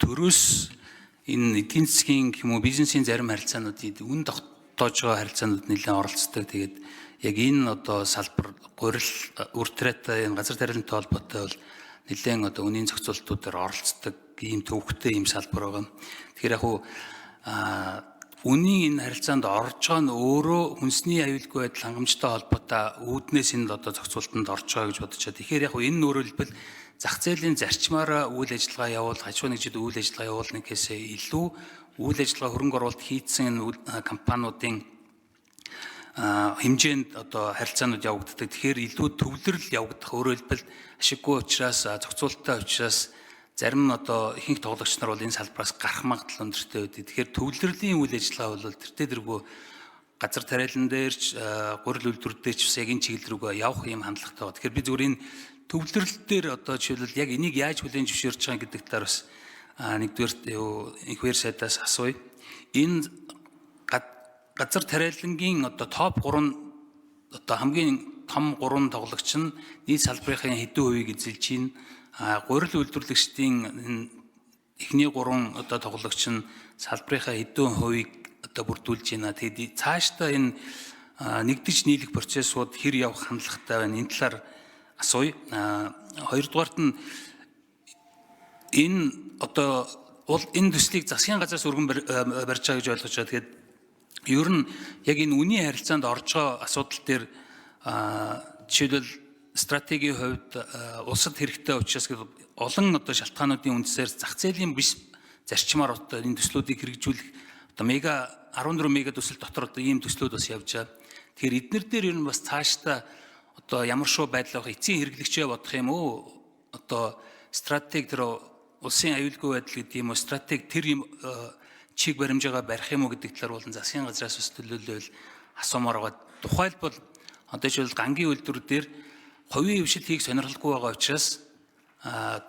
төрөөс энэ эдийн засгийн юм уу бизнесийн зарим харилцаануудыг үн тогтоож байгаа харилцаанууд нэлээд оролцдог. Тэгээд яг энэ одоо салбар гурил үртрэтэй энэ газар тариалантай холбоотой бол нэлээд одоо үнийн зохицуултуудаар оролцдог ийм төвхтэй ийм салбар байгаа. Тэгэхээр яг үнийн энэ харилцаанд орж байгаа нь өөрөө хүнсний аюулгүй байдал хангамжтай холбоотой үүднээс энэ одоо зохицуултанд орж байгаа гэж бодож байна. Тэгэхээр яг энэ өөрөлдөл зах зээлийн зарчмаараа үйл ажиллагаа явуул, аж ахуйн нэгжид үйл ажиллагаа явуулнахээс илүү үйл ажиллагаа хөрөнгө оруулалт хийцэн компаниудын хэмжээнд одоо харилцаанууд явагддаг. Тэгэхээр илүү төвлөрөл явагдах өөрөөр хэлбэл ашиггүй учраас зохицуулттай учраас зарим одоо ихэнх тоглогч нар бол энэ салбараас гарах магадлал өндөртэй байдаг. Тэгэхээр төвлөрлийн үйл ажиллагаа бол тэртээ дэргүү газар тариалан дээрч гурил үйлдвэр дээрч бас яг энэ чиглэл рүүгээ явах юм хандлагатай байна. Тэгэхээр би зүгээр энэ төвлөрөл дээр одоо жишээлбэл яг энийг яаж хүлээн зөвшөөрч байгаа гэдэг талаар бас нэгдүгээр инхвэр сайдаас асууя. Энэ газар тариалангийн одоо топ 3 одоо хамгийн том 3 тоглогч нь нийт салбарын хэдэн хувийг эзэлж байна. Гурил үйлдвэрлэгчдийн эхний 3 одоо тоглогч нь салбарынхаа хэдэн хувийг одоо бүрдүүлж байна. Тэгээд цаашдаа энэ нэгдэж нийлэх процессууд хэр явах хандлагатай байна. Энэ талаар асууя. Хоёрдугаарт нь энэ одоо энэ төслийг засгийн газраас өргөн барьж байгаа гэж ойлгож байгаа. Тэгээд ер нь яг энэ үнийн харилцаанд орж байгаа асуудал дээр жишээлбэл стратегийн хувьд улсад хэрэгтэй учраас олон одоо шалтгаануудын үндсээр зах зээлийн биш зарчмаар одоо энэ төслүүдийг хэрэгжүүлэх одоо 14 мега төсөл дотор одоо ийм төслүүд бас явж байгаа. Тэгэхээр эднэр дээр ер нь бас цаашдаа одоо ямар шоу байдал авах эцсийн хэрэглэгчээ бодох юм уу? Одоо стратеги тэр улсын аюулгүй байдал гэдэг юм уу? Стратеги тэр юм чиг баримжаагаа барих юм уу гэдэг талаар болон засгийн газраас бас төлөөлөл асуумаар байгаа. Тухайлбал одоо жишээл гангийн үйлдвэр дээр хувийн хвшил хийх сонирхолгүй байгаа учраас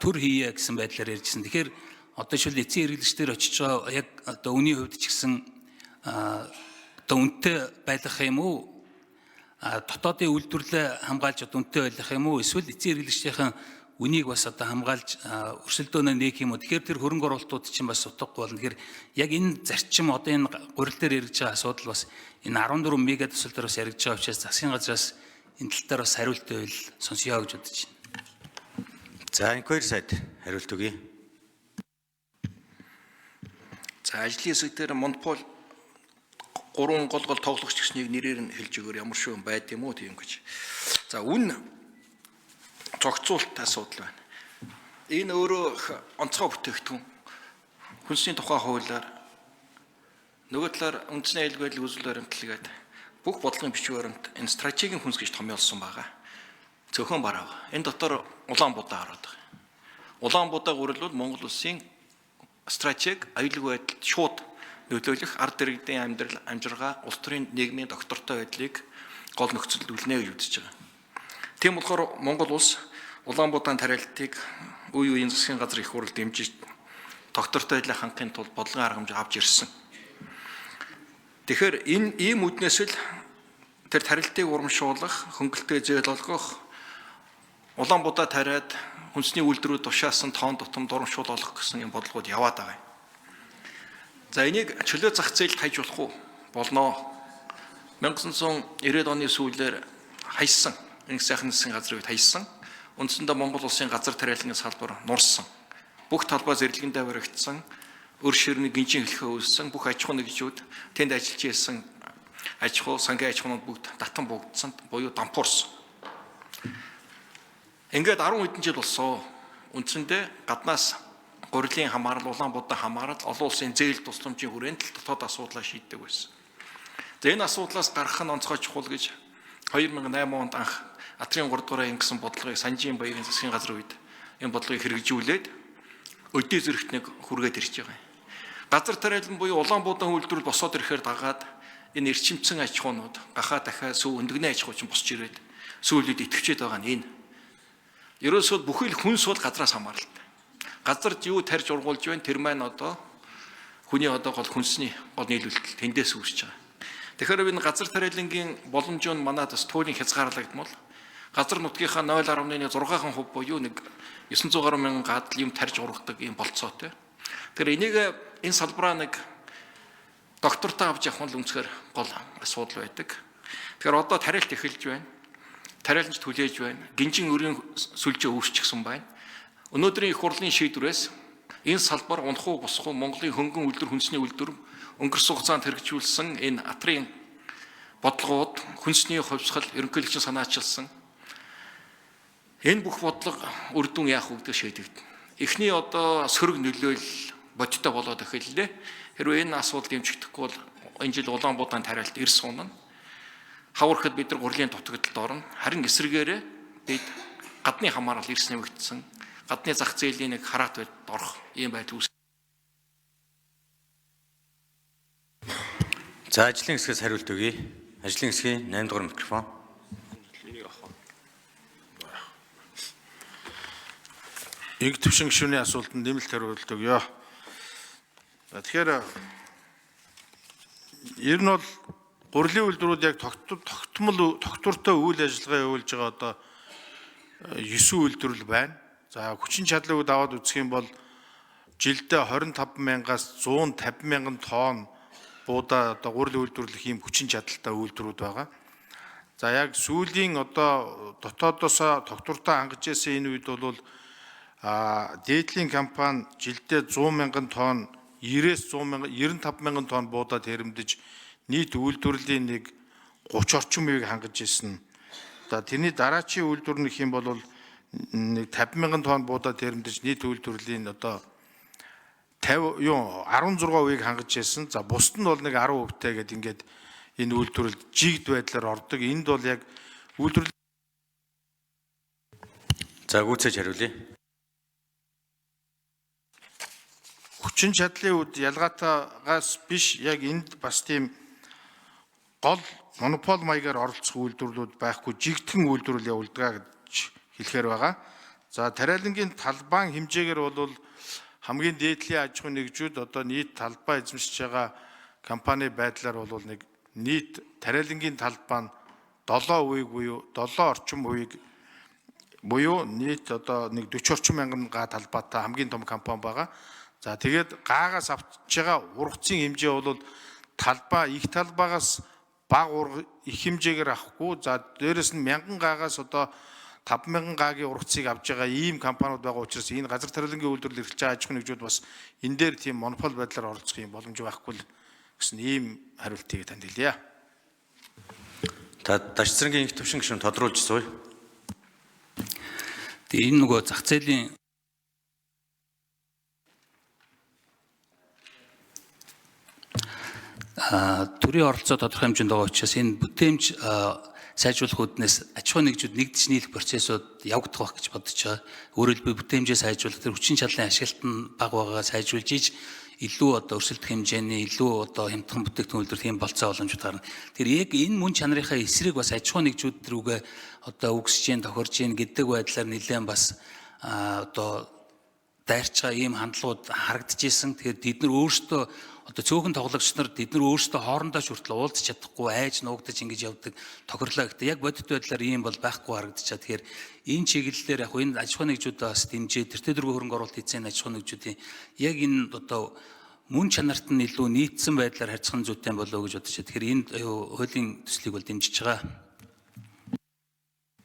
төр хийе гэсэн байдлаар ярьжсэн. Тэгэхээр одоо жишээл эцсийн хэрэглэгчдэр очиж байгаа яг одоо үнийн хувьд ч гэсэн одоо үнэтэй байлгах юм уу? Дотоодын үйлдвэрлэлээ хамгаалж одоо үнэтэй байлгах юм уу? Эсвэл эцсийн хэрэглэгчдийн үнийг бас одоо хамгаалж өрсөлдөөнөө нээх юм уу? Тэгэхээр тэр хөрөнгө оруулалтууд чинь бас утгагүй болно. Тэгэхээр яг энэ зарчим одоо энэ гурил дээр яригдж байгаа асуудал бас энэ 14 мега төсөл дээр бас яригдж байгаа учраас засгийн газраас энэ тал дээр бас хариулт байвал сонсъё гэж бодож байна. За инквайр сайд хариулт өгье. За ажлын хэсэг дээр монопол 3 гол тоглогч гэснийг нэрээр нь хэлж өгөөр ямар шүү байд юм уу тийм гэж. За үн зохицуулт асуудал байна. Энэ өөрөө онцгой бүтээгдэхүүн хүнсний тухай хуулиар нөгөө талаар үндэсний аюулгүй байдлыг үзүүл баримтлагаад бүх бодлогын бичиг баримт энэ стратегийн хүнс гэж томьёолсон байгаа. Цөөхөн бараа. Энэ дотор Улаанбуудаа хараад байгаа. Улаанбуудаа гурилвал Монгол улсын стратеги аюулгүй байдалд шууд нөлөөлөх ард иргэдийн амьдрал, амжиргаа, улс төрийн нийгмийн доктортой байдлыг гол нөхцөлд үлнэ гэж үзэж байгаа. Тийм болохоор Монгол улс Улаанбуудаа тариалтыг үе үеийн засгийн газар их хурал дэмжиж доктортой байдлыг хангахын тулд бодлогын арга хэмжээ авч ирсэн. Тэгэхээр энэ ийм үднээс л тэр тарилтыг урамшуулах, хөнгөлтэй зээл олгох, Улаанбуудаа тариад хүнсний үйлдвэрүүд тушаасан тоон тутамд урамшуул олох гэсэн юм бодлогод яваад байгаа юм. За энийг чөлөө зах зээлд хайж болох уу? Болно. 1990-ад оны сүүлээр хайсан, энэ сайхан засгийн газрын үед хайсан. Үндсэндээ Монгол улсын газар тариалангийн салбар нурсан. Бүх талбай зэрлэгэндээ баригдсан. Өр ширний гинжин хэлхээ үүссэн. Бүх аж ахуйн нэгжүүд тэнд ажиллаж ирсэн аж ахуй, сангийн аж ахуйнууд бүгд татан богдсон, буюу дампуурсан. Ингээд 10 хэдэн жил болсон. Үндсэндээ гаднаас гурилын хамаарал, Улаанбуудаа хамаарал, олон улсын зээл тусламжийн хүрээнд дотоод асуудлаа шийддэг байсан. За энэ асуудлаас гарах нь онцгой чухал гэж 2008 онд анх Атрын 3 дугаар ангисан бодлогыг Санжийн баярын засгийн газрын үед энэ бодлогыг хэрэгжүүлээд өдөө зэрэгт нэг хүргээд ирж байгаа юм. Газар тариалан буюу Улаанбуудаа үйлдвэрлэл босоод ирэхээр дагаад энэ эрчимцэн аж ахуйнууд гахаа дахиад сүү өндөгний аж ахуй чинь босч ирээд сүүлүүд итгэвчээд байгаа нь энэ. Ерөөсөө бүхий л хүнс бол газраас хамааралтай. Газар юу тарьж ургуулж байна тэр маань одоо хүний одоо гол хүнсний гол нийлүүлэлт тэндээс үүсэж байгаа. Тэгэхээр энэ газар тариалангийн боломж нь манайд бас туйлын хязгаарлагдмал газар нутгийнхаа 0.16% буюу нэг 900 гаруй мянган гадл юм тарьж ургадаг юм болцоотой. Тэгэхээр энийг энэ салбараа нэг доктортой авч явах нь үнэхээр гол асуудал байдаг. Тэгэхээр одоо тариалт эхэлж байна. Тариаланч түлээж байна. Гинжин өрийн сүлжээ үүсчихсэн байна. Өнөөдрийн их хурлын шийдвэрээс энэ салбар унах уу босох уу Монголын хөнгөн үйлдвэр хүнсний үйлдвэр өнгөрсөн хугацаанд хэрэгжүүлсэн энэ атрын бодлогууд хүнсний хувьсгал ерөнхийлөгчийн санаачилсан энэ бүх бодлого үр дүн яах вэ гэдэг шийдэгдэнэ. Эхний одоо сөрөг нөлөөлөл бодиттой болоод эхэллээ. Хэрвээ энэ асуудал дэмжигдэхгүй бол энэ жил Улаанбаатарын тариалт эрс сунана. Хавархад бид нар гурлийн дутагдалд орно. Харин эсрэгээрээ бид гадны хамаарал эрс нэмэгдсэн, гадны зах зээлийн нэг хараат байдалд орох ийм байдал үүс. За ажлын хэсгээс хариулт өгье. Ажлын хэсгийн 8 дугаар микрофон. Нэг төвшин гишүүний асуултанд нэмэлт хариулт өгье. Тэгэхээр ер нь бол гурлийн үйлдвэрүүд яг тогтвортой үйл ажиллагаа явуулж байгаа одоо 9 үйлдвэрлэл байна. За хүчин чадлыг аваад үзэх юм бол жилдээ 25,000-аас 150,000 тонн буудаа одоо гурлийн үйлдвэрлэх ийм хүчин чадалтай үйлдвэрүүд байгаа. За яг сүүлийн одоо дотоодоосоо тогтвортой хангаж ирсэн энэ үед бол дээдлийн компани жилдээ 100,000 тонн 95,000 тонн буудаа тэрэмдэж нийт үйлдвэрлэлийн нэг 30 орчим үеийг хангаж ирсэн. За тэрний дараачийн үйлдвэр нөх юм бол нэг 50,000 тонн буудаа тэрэмдэж нийт үйлдвэрлэлийн одоо 16 үеийг хангаж ирсэн. За бусд нь бол нэг 10%-тэй гэдэг ингээд энэ үйлдвэрлэл жигд байдлаар ордог. Энд бол яг үйлдвэрлэл. За гүйцээж хариулъя. Хүчин чадлын үед ялгаатайгаас биш яг энд бас тийм гол монопол маягаар оролцох үйлдвэрлэлүүд байхгүй жигдхэн үйлдвэрлэл явуулдаг гэж хэлэхээр байгаа. За тариалангийн талбайн хэмжээгээр бол хамгийн дээдлийн аж ахуйн нэгжүүд одоо нийт талбай эзэмшиж байгаа компани байдлаар бол нэг нийт тариалангийн талбай нь 7% буюу 7 орчим хувийг буюу нийт одоо нэг 40 орчим мянган га талбайтай хамгийн том компани байгаа. За тэгээд гаагаас авчиж байгаа ургацын хэмжээ бол талбай их талбайгаас бага урга их хэмжээгээр авахгүй. За дээрэс нь 1000 гаагаас одоо 5,000 гагийн ургацыг авж байгаа ийм компаниуд байгаа учраас энэ газар тариалангийн үйлдвэрлэл эрхэлж байгаа аж ахуйн нэгжүүд бас энэ дээр тийм монопол байдлаар оролцох юм боломж байхгүй л гэсэн ийм хариултыг танд хэлье. Та Дашцрангийн их төвшин гишүүн тодруулж сууя. Тэгээ энэ нөгөө зах зээлийн төрийн оролцоо тодорхой хэмжээнд байгаа учраас энэ бүтээмж сайжруулах үүднээс аж ахуйн нэгжүүд нэгдэж нийлэх процессууд явагдах байх гэж бодож байгаа. Өөрөөр хэлбэл бүтээмжээ сайжруулах, тэр хүчин чадлын ашиглалт нь бага байгаагаа сайжруулж иж илүү одоо өрсөлдөх хэмжээний илүү одоо хямдхан бүтээгдэхүүн үйлдвэрлэх юм болцоо боломжууд гарна. Тэр яг энэ мөн чанарынхаа эсрэг бас аж ахуйн нэгжүүд рүүгээ одоо үгсэж जैन тохирж जैन гэдэг байдлаар нэлээд бас одоо дайрч байгаа ийм хандлагууд харагдаж исэн. Тэгэхээр бид нар өөрсдөө одоо цөөхөн тоглогч нар бид нар өөрсдөө хоорондоо хүртэл уулзах чадахгүй айж нуугдаж ингэж явдаг тохирлоо гэхдээ яг бодит байдлаар ийм бол байхгүй харагдаж байгаа. Тэгэхээр энэ чиглэлээр яг энэ аж ахуйн нэгжүүдээ бас дэмжиж тэртээ дөрвөн хөрөнгө оруулалт эзэн аж ахуйн нэгжүүдийн яг энэ одоо мөн чанарт нь илүү нийцсэн байдлаар харьцах нь зүйтэй болов уу гэж бодож байна. Тэгэхээр энэ хуулийн төслийг бол дэмжиж байгаа.